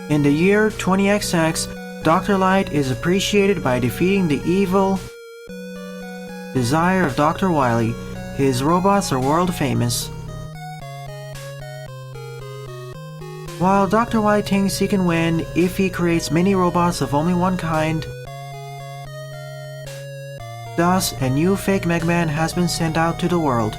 In the year 20XX, Dr. Light is appreciated by defeating the evil desire of Dr. Wily. His robots are world famous. While Dr. Wily thinks he can win if he creates mini robots of only one kind, thus a new fake Mega Man has been sent out to the world.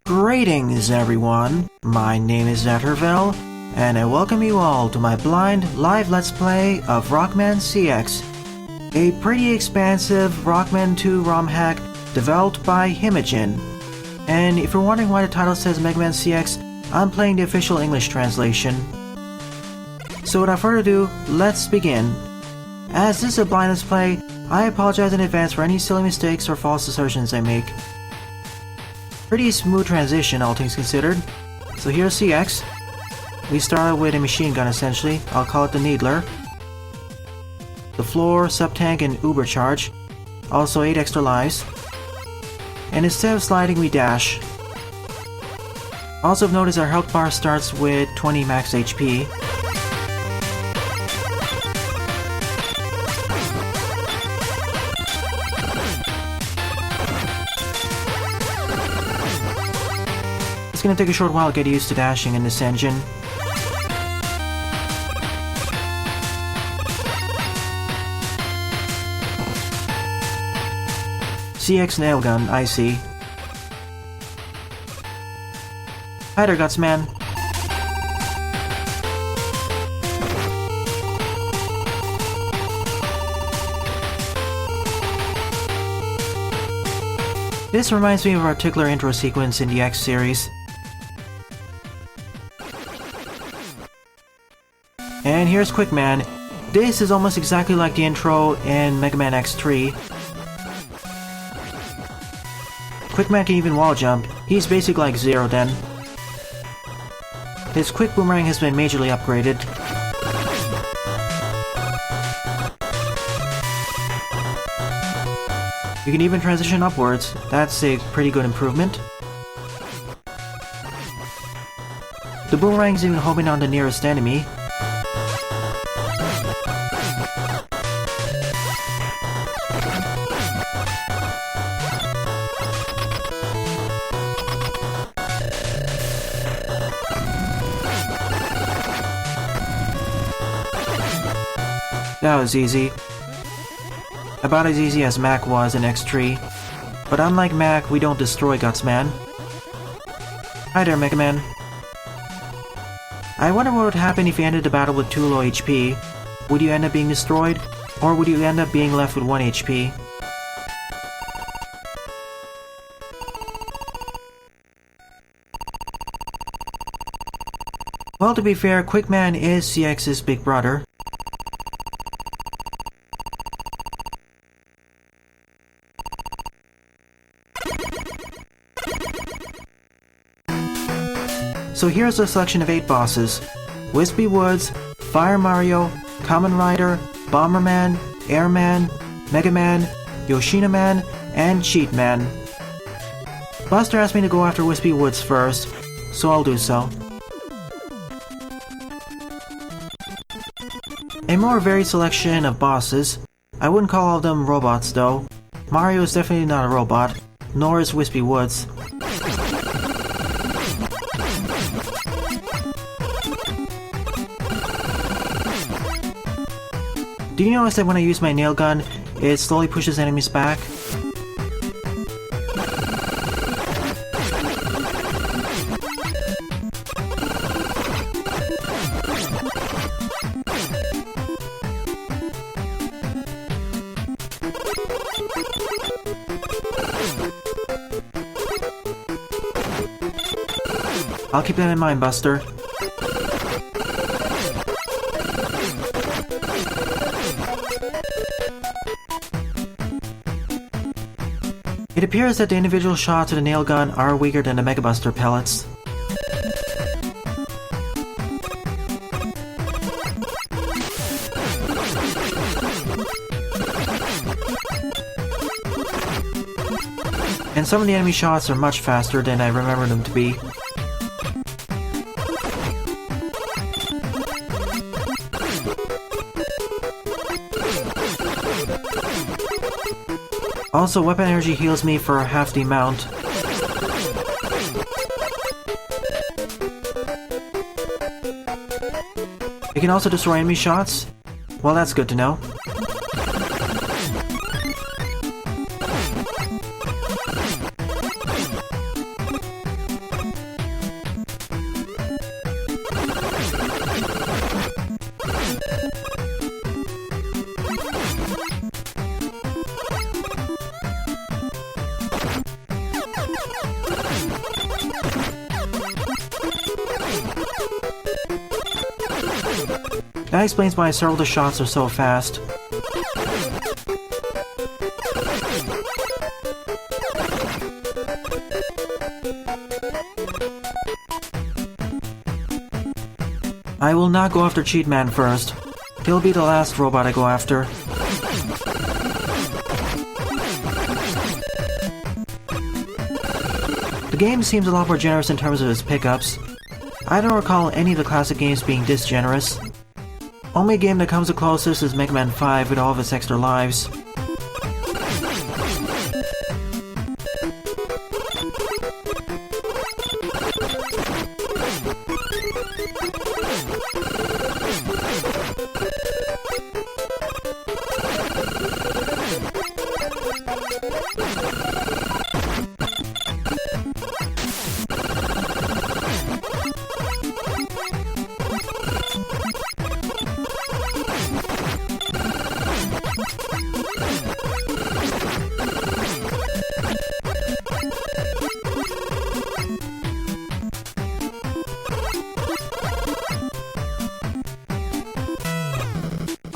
Greetings everyone, my name is Netterville, and I welcome you all to my blind live let's play of Rockman CX, a pretty expansive Rockman 2 ROM hack developed by Himajin. And if you're wondering why the title says Mega Man CX, I'm playing the official English translation. So without further ado, let's begin. As this is a blind let's play, I apologize in advance for any silly mistakes or false assertions I make. Pretty smooth transition, all things considered. So here's CX. We started with a machine gun essentially, I'll call it the Needler. The floor, sub-tank, and uber charge. Also 8 extra lives. And instead of sliding, we dash. Also notice our health bar starts with 20 max HP. It's gonna take a short while to get used to dashing in this engine. CX nail gun, I see. Hi there, Gutsman. This reminds me of our titular intro sequence in the X series. And here's Quickman. This is almost exactly like the intro in Mega Man X3. Quickman can even wall jump. He's basically like Zero then. His quick boomerang has been majorly upgraded. You can even transition upwards. That's a pretty good improvement. The boomerang's even homing on the nearest enemy. That was easy. About as easy as Mac was in X3. But unlike Mac, we don't destroy Gutsman. Hi there, Mega Man. I wonder what would happen if you ended the battle with too low HP. Would you end up being destroyed? Or would you end up being left with 1 HP? Well, to be fair, Quickman is CX's big brother. So here's a selection of 8 bosses: Whispy Woods, Fire Mario, Kamen Rider, Bomberman, Airman, Mega Man, Yoshina Man, and Cheat Man. Buster asked me to go after Whispy Woods first, so I'll do so. A more varied selection of bosses. I wouldn't call all of them robots though. Mario is definitely not a robot, nor is Whispy Woods. Do you notice that when I use my nail gun, it slowly pushes enemies back? I'll keep that in mind, Buster. It appears that the individual shots of the nail gun are weaker than the Mega Buster pellets. and some of the enemy shots are much faster than I remember them to be. Also, weapon energy heals me for half the amount. You can also destroy enemy shots? Well, that's good to know. That explains why several of the shots are so fast. I will not go after Cheat Man first. He'll be the last robot I go after. The game seems a lot more generous in terms of its pickups. I don't recall any of the classic games being this generous. Only game that comes the closest is Mega Man 5 with all of its extra lives.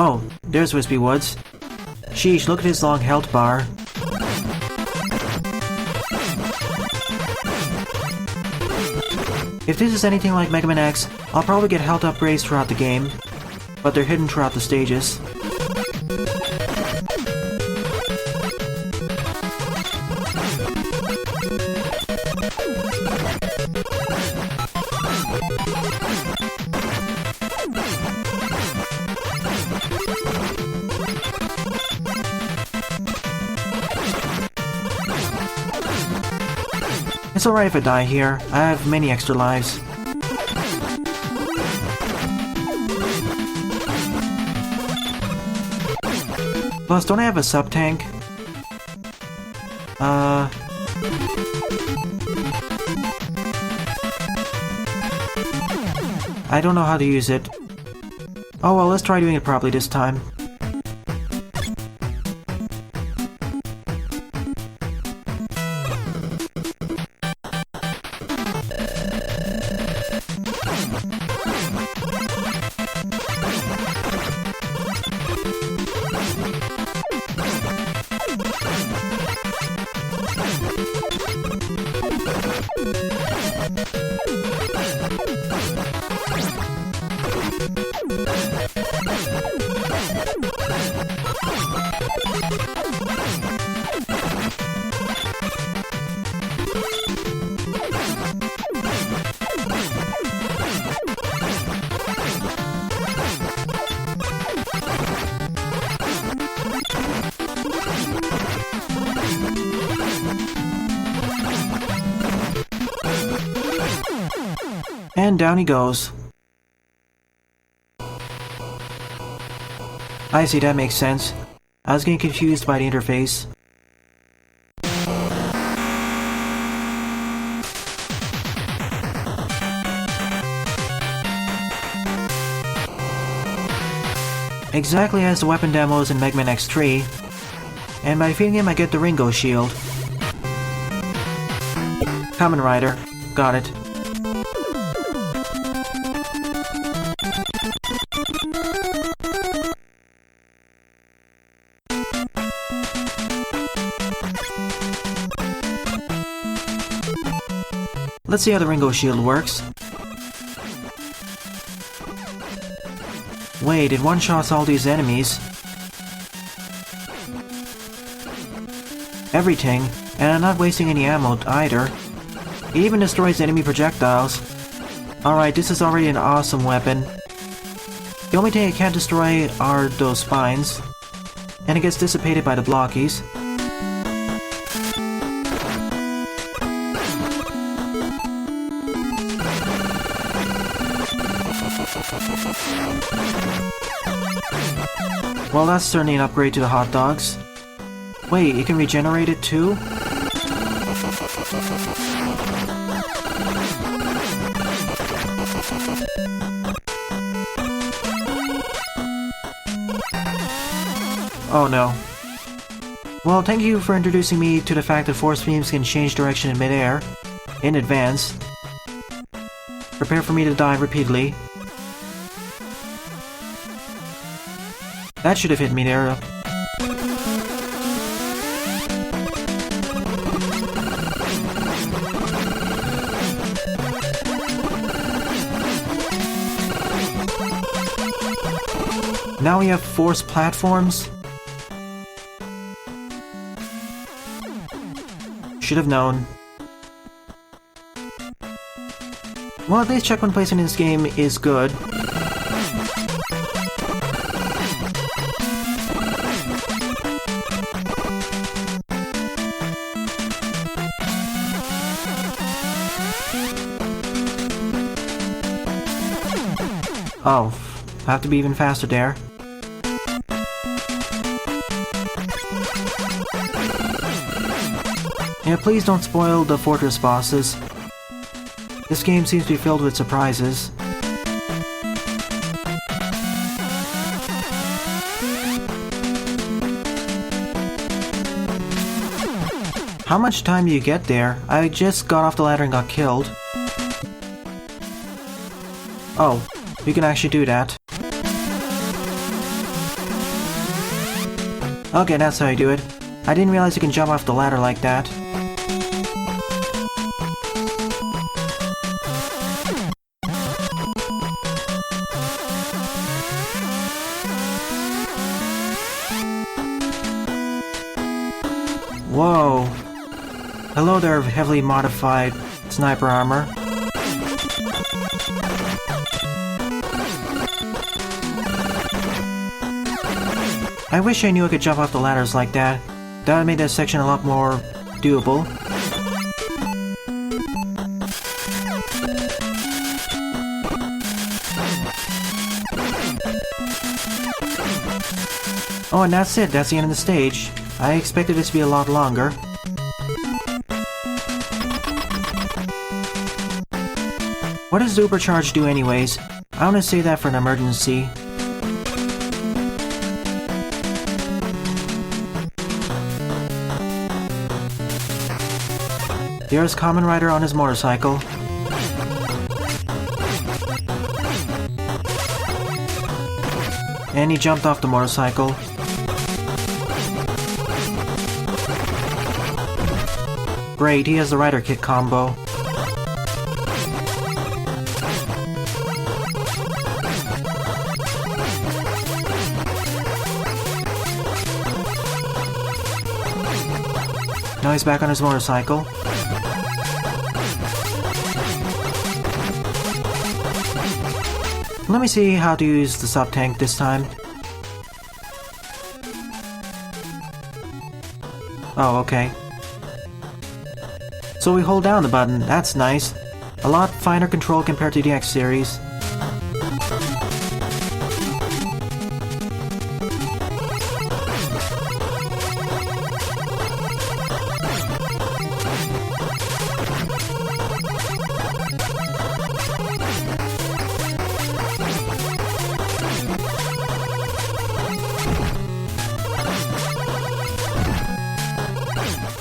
Oh, there's Whispy Woods. Sheesh, look at his long health bar. If this is anything like Mega Man X, I'll probably get health upgrades throughout the game, but they're hidden throughout the stages. It's alright if I die here, I have many extra lives. Plus, don't I have a sub-tank? I don't know how to use it. Oh well, let's try doing it properly this time. And down he goes. I see, that makes sense. I was getting confused by the interface. Exactly as the weapon demos in Mega Man X3. And by defeating him I get the Ringo Shield. Kamen Rider. Got it. Let's see how the Ringo Shield works. Wait, it one-shots all these enemies. Everything, And I'm not wasting any ammo either. It even destroys enemy projectiles. Alright, this is already an awesome weapon. The only thing it can't destroy are those spines. And it gets dissipated by the blockies. Well, that's certainly an upgrade to the hot dogs. Wait, you can regenerate it too? Oh no. Well, thank you for introducing me to the fact that force beams can change direction in midair. In advance. Prepare for me to die repeatedly. That should have hit me there. Now we have force platforms. Should have known. Well, at least checkpoint placement in this game is good. Oh, I have to be even faster there. Yeah, please don't spoil the fortress bosses. This game seems to be filled with surprises. How much time do you get there? I just got off the ladder and got killed. Oh, you can actually do that. Okay, that's how you do it. I didn't realize you can jump off the ladder like that. Whoa. Hello there, heavily modified sniper armor. I wish I knew I could jump off the ladders like that. That would make that section a lot more doable. Oh, and that's it. That's the end of the stage. I expected it to be a lot longer. What does Supercharge do anyways? I want to save that for an emergency. There's Kamen Rider on his motorcycle. And he jumped off the motorcycle. Great, he has the Rider Kick combo. Now he's back on his motorcycle. Let me see how to use the sub-tank this time. Oh, okay. So we hold down the button, that's nice. A lot finer control compared to the X series.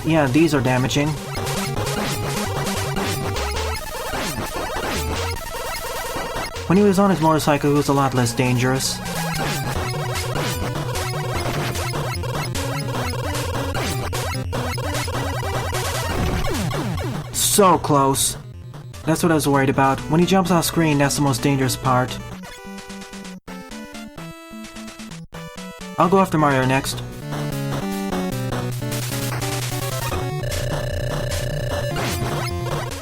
Yeah, these are damaging. When he was on his motorcycle, he was a lot less dangerous. So close. That's what I was worried about. When he jumps off screen, that's the most dangerous part. I'll go after Mario next.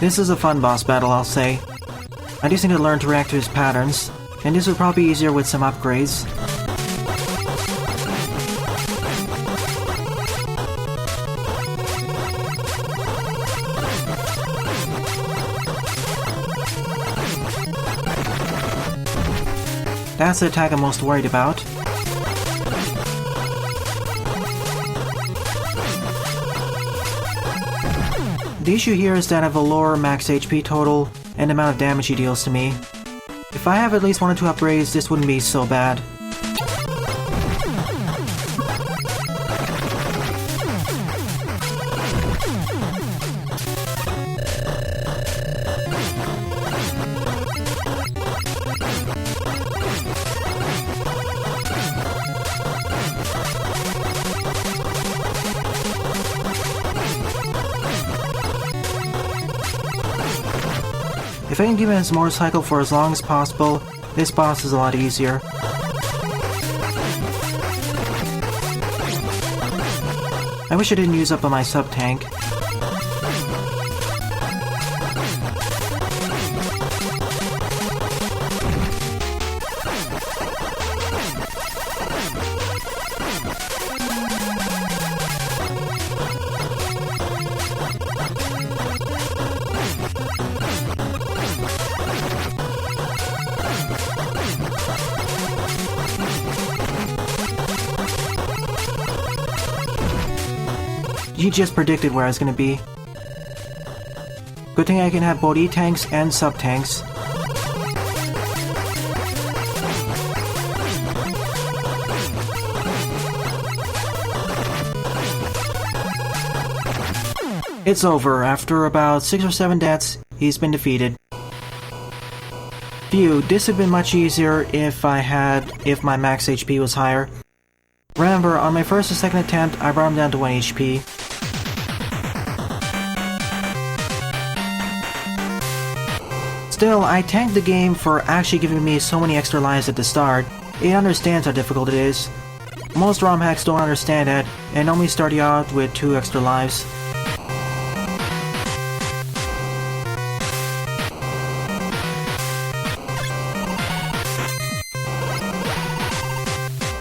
This is a fun boss battle, I'll say. I just need to learn to react to his patterns, and this would probably be easier with some upgrades. That's the attack I'm most worried about. The issue here is that I have a lower max HP total and the amount of damage he deals to me. If I have at least 1 or 2 upgrades, this wouldn't be so bad. If I can keep his motorcycle for as long as possible, this boss is a lot easier. I wish I didn't use up on my sub-tank. You just predicted where I was gonna be. Good thing I can have both E-tanks and sub-tanks. It's over. After about 6 or 7 deaths, he's been defeated. Phew, this would have been much easier if my max HP was higher. Remember, on my first or second attempt, I brought him down to 1 HP. Still, I tanked the game for actually giving me so many extra lives at the start. It understands how difficult it is. Most ROM hacks don't understand it, and only start you out with 2 extra lives.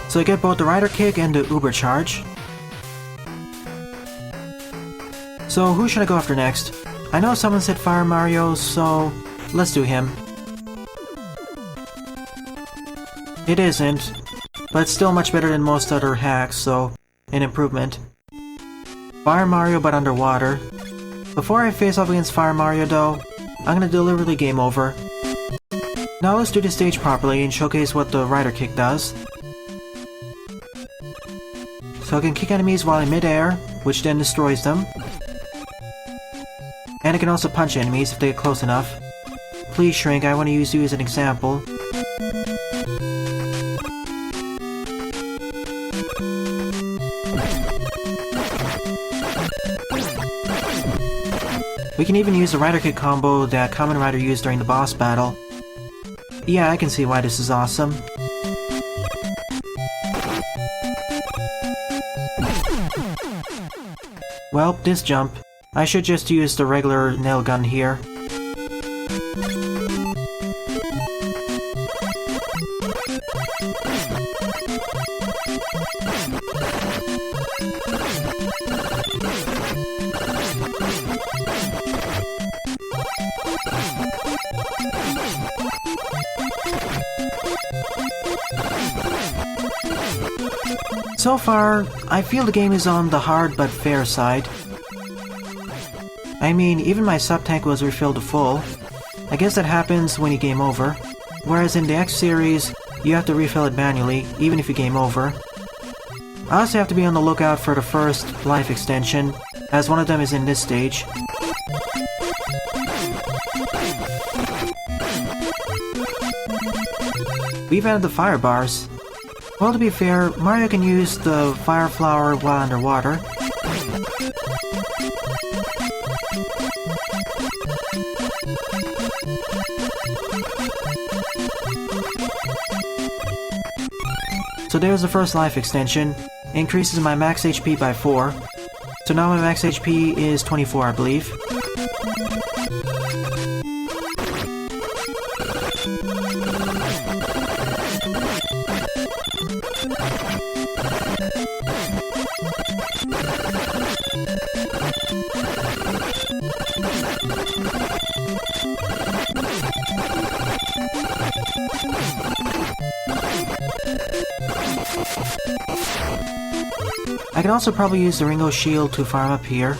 So I get both the Rider Kick and the Uber Charge. So who should I go after next? I know someone said Fire Mario, so let's do him. It isn't, but it's still much better than most other hacks, so an improvement. Fire Mario but underwater. Before I face off against Fire Mario though, I'm gonna deliberately game over. Now let's do the stage properly and showcase what the Rider Kick does. So I can kick enemies while in mid-air, which then destroys them. And I can also punch enemies if they get close enough. Please shrink, I want to use you as an example. We can even use the Rider Kick combo that Kamen Rider used during the boss battle. Yeah, I can see why this is awesome. Well, this jump. I should just use the regular nail gun here. So far, I feel the game is on the hard but fair side. I mean, even my sub-tank was refilled to full. I guess that happens when you game over. Whereas in the X series, you have to refill it manually, even if you game over. I also have to be on the lookout for the first life extension, as one of them is in this stage. We've added the fire bars. Well, to be fair, Mario can use the fire flower while underwater. So there's the first life extension. Increases my max HP by 4. So now my max HP is 24, I believe. I can also probably use the Ringo shield to farm up here.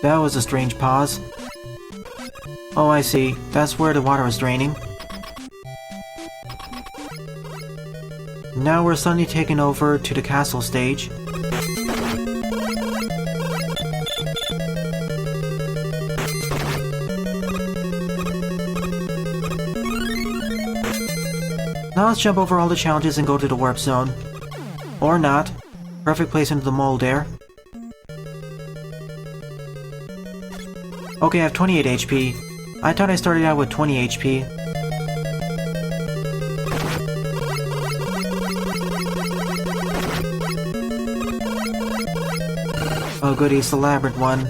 That was a strange pause. Oh, I see. That's where the water was draining. Now we're suddenly taken over to the castle stage. Now let's jump over all the challenges and go to the warp zone. Or not. Perfect place into the mold there. Okay, I have 28 HP. I thought I started out with 20 HP. Oh goody, it's the labyrinth one.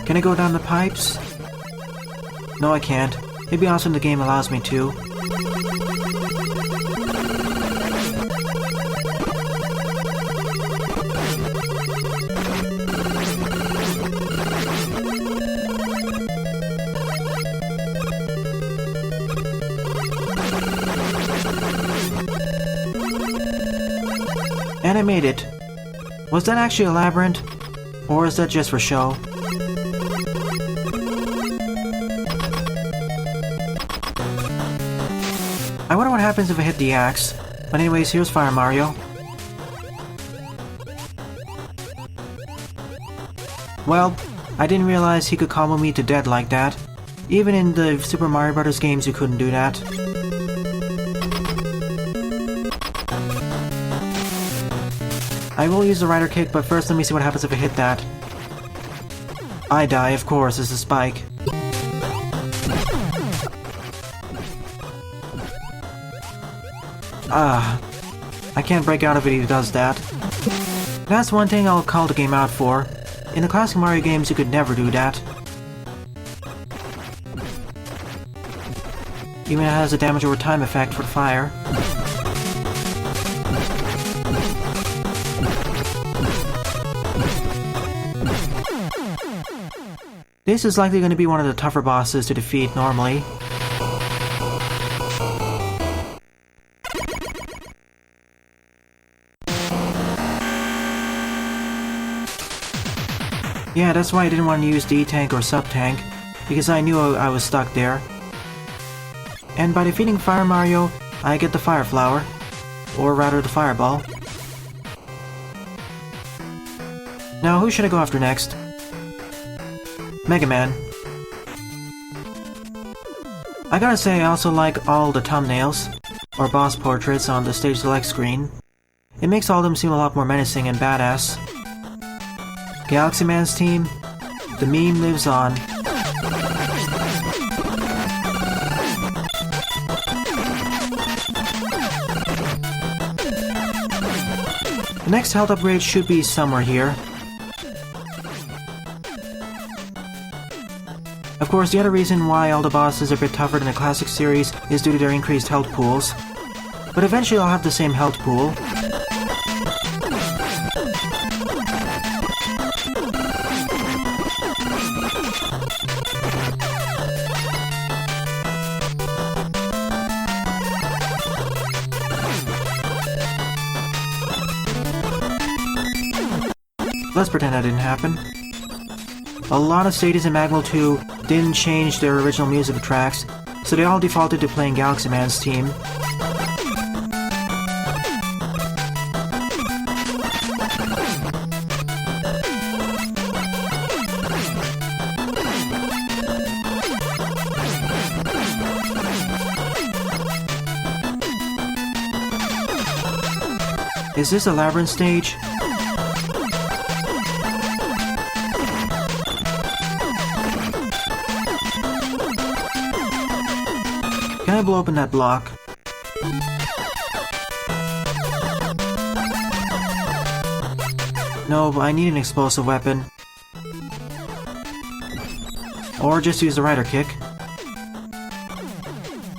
Can I go down the pipes? No, I can't. It'd be awesome if the game allows me to. And I made it. Was that actually a labyrinth? Or is that just for show? I wonder what happens if I hit the axe. But anyways, here's Fire Mario. Well, I didn't realize he could combo me to death like that. Even in the Super Mario Bros. Games you couldn't do that. I will use the Rider Kick, but first let me see what happens if I hit that. I die, of course, it's a spike. I can't break out of it if he does that. That's one thing I'll call the game out for. In the classic Mario games you could never do that. Even it has a damage over time effect for the fire. This is likely going to be one of the tougher bosses to defeat normally. Yeah, that's why I didn't want to use D-Tank or Sub-Tank, because I knew I was stuck there. And by defeating Fire Mario, I get the Fire Flower, or rather the Fireball. Now who should I go after next? Mega Man. I gotta say I also like all the thumbnails, or boss portraits on the stage select screen. It makes all of them seem a lot more menacing and badass. Galaxy Man's team, the meme lives on. The next health upgrade should be somewhere here. Of course, the other reason why all the bosses are a bit tougher than the classic series is due to their increased health pools. But eventually I'll have the same health pool. Let's pretend that didn't happen. A lot of stages in Magmal 2 didn't change their original music tracks, so they all defaulted to playing Galaxy Man's team. Is this a labyrinth stage? Can I blow open that block? No, but I need an explosive weapon. Or just use the rider kick.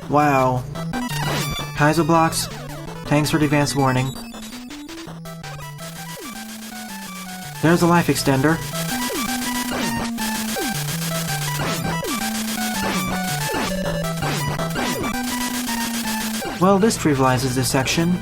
Wow. Kaizo blocks. Thanks for the advance warning. There's a life extender. Well, this trivializes this section.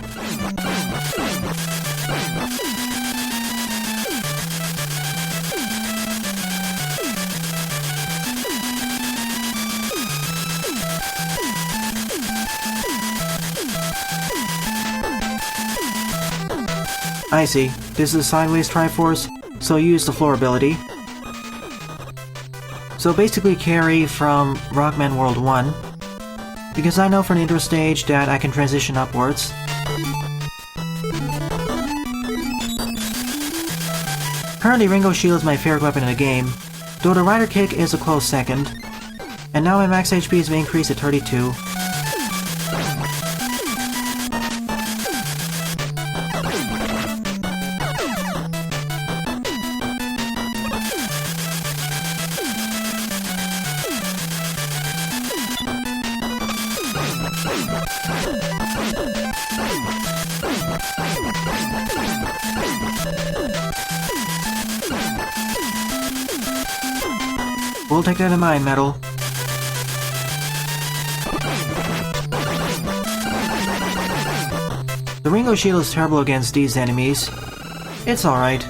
I see. This is a sideways Triforce, so use the floor ability. So basically carry from Rockman World 1, because I know from the intro stage that I can transition upwards. Currently Ringo Shield is my favorite weapon in the game, though the rider kick is a close second. And now my max HP has been increased to 32. We'll take that in mind, Metal. The Ringo Shield is terrible against these enemies. It's alright.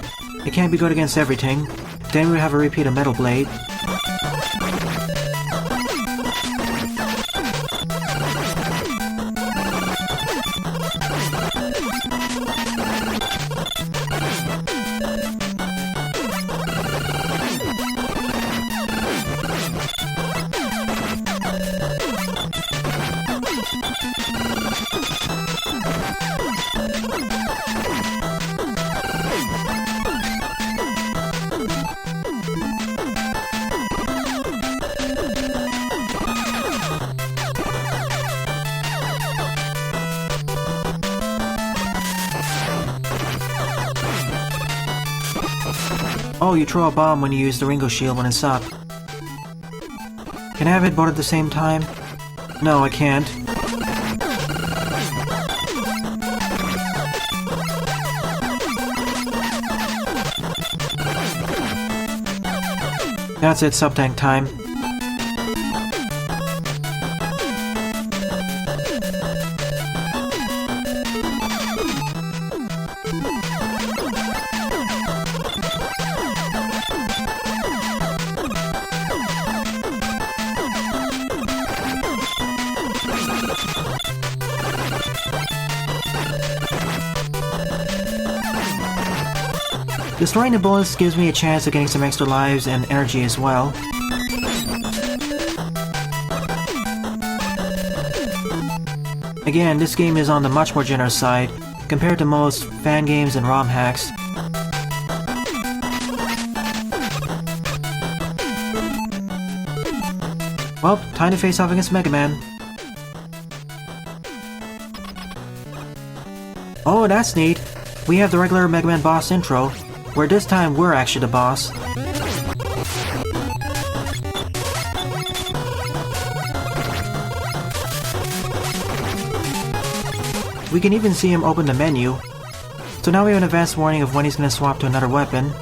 It can't be good against everything. Then we would have a repeat of Metal Blade. Oh, you throw a bomb when you use the Ringo Shield when it's up. Can I have it both at the same time? No, I can't. That's it, sub-tank time. Destroying the bullets gives me a chance of getting some extra lives and energy as well. Again, this game is on the much more generous side, compared to most fan games and ROM hacks. Well, time to face off against Mega Man. Oh, that's neat. We have the regular Mega Man boss intro, where this time we're actually the boss. We can even see him open the menu. So now we have an advanced warning of when he's gonna swap to another weapon.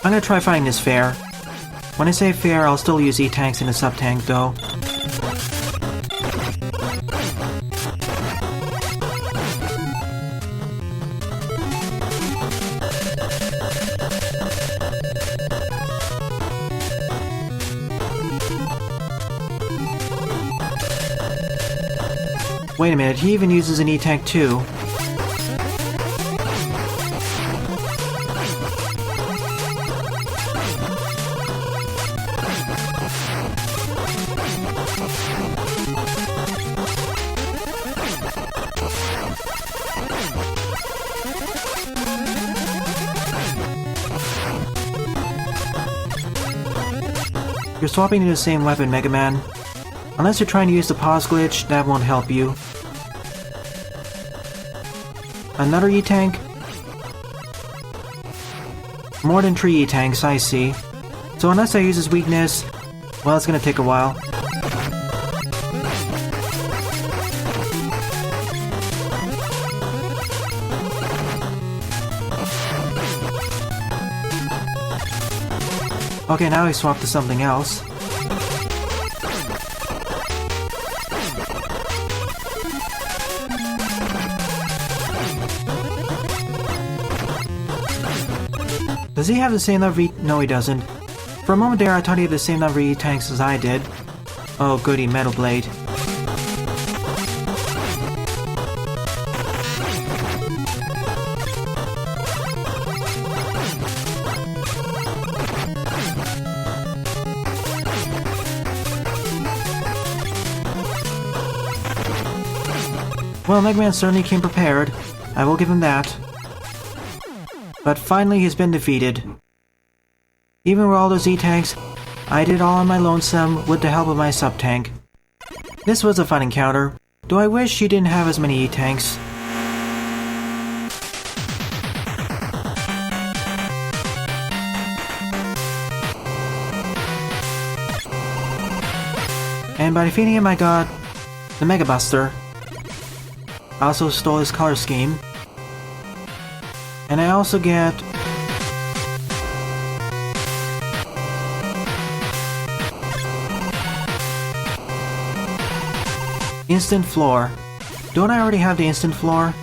I'm gonna try fighting this fair. When I say fair, I'll still use E-tanks in the sub-tank though. Wait a minute, he even uses an E-tank too. You're swapping to the same weapon, Mega Man. Unless you're trying to use the pause glitch, that won't help you. Another E-Tank? More than 3 E-Tanks, I see. So unless I use his weakness, well, it's gonna take a while. Okay, now he swapped to something else. Does he have the same number of No, he doesn't. For a moment there, I thought he had the same number of E-Tanks as I did. Oh goody, Metal Blade. Well, Mega Man certainly came prepared. I will give him that. But finally he's been defeated. Even with all those E-Tanks, I did all on my lonesome with the help of my sub-tank. This was a fun encounter, though I wish he didn't have as many E-Tanks. And by defeating him I got the Mega Buster. I also stole his color scheme. And I also get Instant Floor. Don't I already have the Instant Floor?